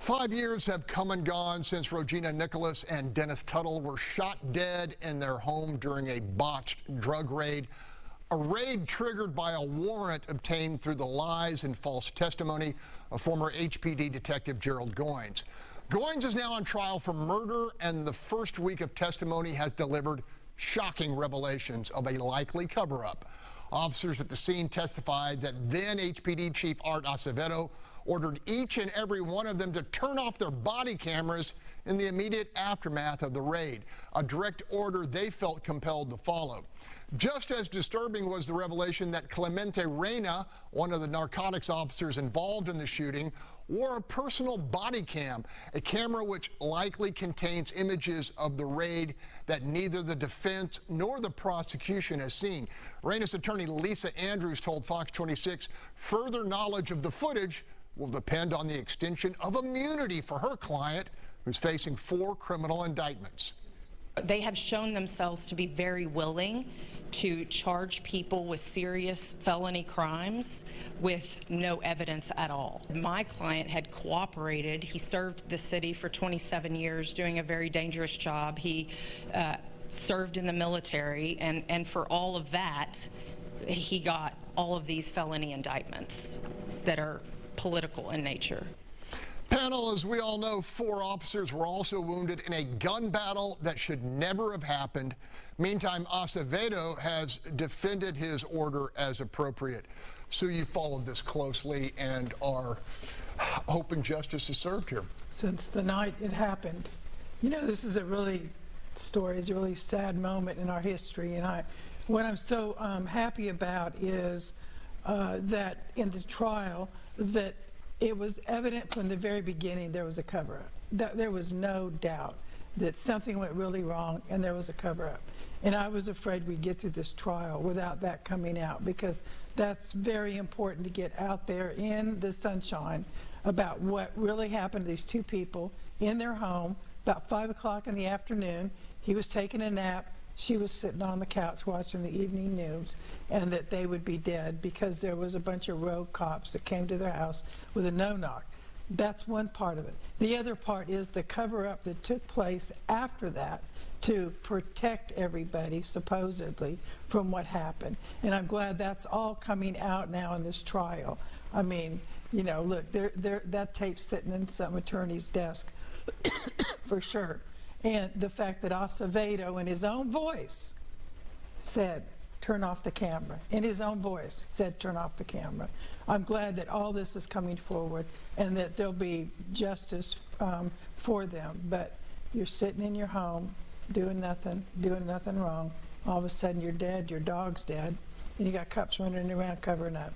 5 years have come and gone since Regina Nicholas and Dennis Tuttle were shot dead in their home during a botched drug raid. A raid triggered by a warrant obtained through the lies and false testimony of former HPD Detective Gerald Goines. Goines is now on trial for murder, and the first week of testimony has delivered shocking revelations of a likely cover-up. Officers at the scene testified that then HPD Chief Art Acevedo ordered each and every one of them to turn off their body cameras in the immediate aftermath of the raid, a direct order they felt compelled to follow. Just as disturbing was the revelation that Clemente Reyna, one of the narcotics officers involved in the shooting, wore a personal body cam, a camera which likely contains images of the raid that neither the defense nor the prosecution has seen. Reyna's attorney Lisa Andrews told Fox 26 further knowledge of the footage will depend on the extension of immunity for her client, who's facing 4 criminal indictments. They have shown themselves to be very willing to charge people with serious felony crimes with no evidence at all. My client had cooperated. He served the city for 27 years doing a very dangerous job. He served in the military, and for all of that, he got all of these felony indictments that are political in nature. Panel, as we all know, 4 officers were also wounded in a gun battle that should never have happened. Meantime, Acevedo has defended his order as appropriate. Sue, you followed this closely and are hoping justice is served here. Since the night it happened. You know, this is a really sad moment in our history, and what I'm so happy about is that in the trial that it was evident from the very beginning there was a cover-up. There was no doubt that something went really wrong and there was a cover-up. And I was afraid we'd get through this trial without that coming out, because that's very important to get out there in the sunshine about what really happened to these 2 people in their home about 5 o'clock in the afternoon. He was taking a nap. She was sitting on the couch watching the evening news, and that they would be dead because there was a bunch of rogue cops that came to their house with a no-knock. That's one part of it. The other part is the cover-up that took place after that to protect everybody, supposedly, from what happened. And I'm glad that's all coming out now in this trial. I mean, you know, look, that tape's sitting in some attorney's desk for sure. And the fact that Acevedo, in his own voice, said, turn off the camera. In his own voice, said, turn off the camera. I'm glad that all this is coming forward and that there'll be justice for them. But you're sitting in your home, doing nothing wrong. All of a sudden, you're dead, your dog's dead, and you got cops running around covering up.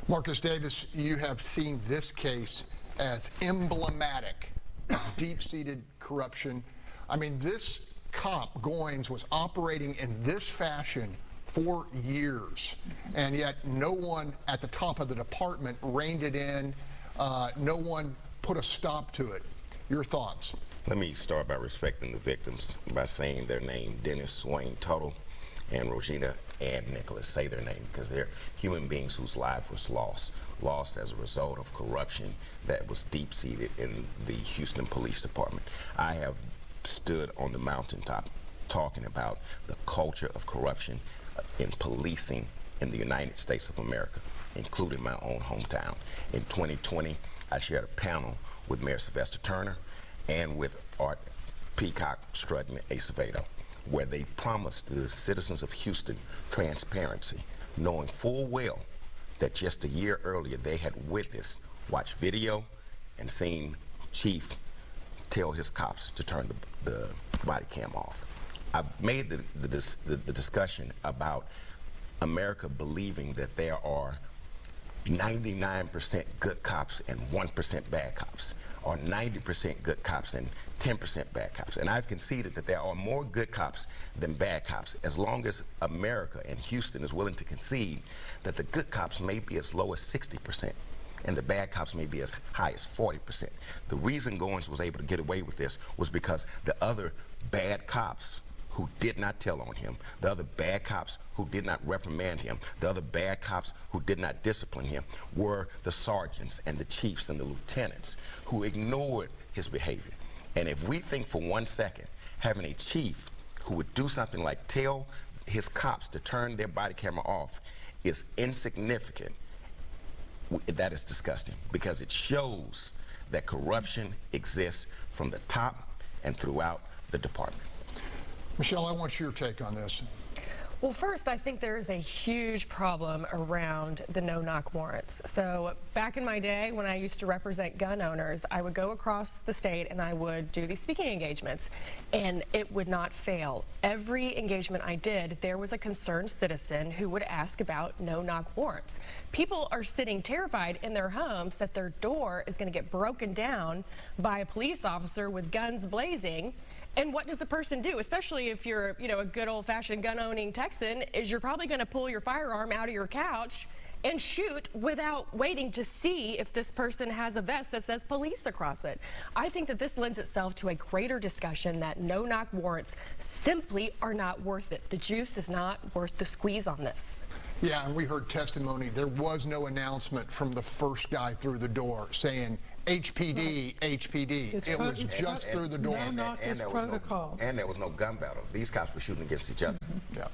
Marcus Davis, you have seen this case as emblematic of deep-seated corruption. I mean, this cop, Goines, was operating in this fashion for years, and yet no one at the top of the department reined it in. No one put a stop to it. Your thoughts? Let me start by respecting the victims by saying their name. Dennis, Swain, Tuttle, and Regina and Nicholas. Say their name because they're human beings whose life was lost as a result of corruption that was deep-seated in the Houston Police Department. I have stood on the mountaintop talking about the culture of corruption in policing in the United States of America, including my own hometown. In 2020, I shared a panel with Mayor Sylvester Turner and with Art Peacock Strutton Acevedo, where they promised the citizens of Houston transparency, knowing full well that just a year earlier they had watched video and seen Chief tell his cops to turn the body cam off. I've made the discussion about America believing that there are 99% good cops and 1% bad cops, or 90% good cops and 10% bad cops. And I've conceded that there are more good cops than bad cops, as long as America and Houston is willing to concede that the good cops may be as low as 60%. And the bad cops may be as high as 40%. The reason Goines was able to get away with this was because the other bad cops who did not tell on him, the other bad cops who did not reprimand him, the other bad cops who did not discipline him were the sergeants and the chiefs and the lieutenants who ignored his behavior. And if we think for 1 second having a chief who would do something like tell his cops to turn their body camera off is insignificant, that is disgusting, because it shows that corruption exists from the top and throughout the department. Michelle, I want your take on this. Well, first, I think there is a huge problem around the no-knock warrants. So back in my day when I used to represent gun owners, I would go across the state and I would do these speaking engagements, and it would not fail. Every engagement I did, there was a concerned citizen who would ask about no-knock warrants. People are sitting terrified in their homes that their door is going to get broken down by a police officer with guns blazing. And what does a person do, especially if you're, a good old-fashioned gun-owning Texan, is you're probably going to pull your firearm out of your couch and shoot without waiting to see if this person has a vest that says police across it. I think that this lends itself to a greater discussion that no-knock warrants simply are not worth it. The juice is not worth the squeeze on this. Yeah, and we heard testimony. There was no announcement from the first guy through the door saying HPD, HPD. It was just through the door. No knock is protocol. And there was no gun battle. These cops were shooting against each other. Yeah.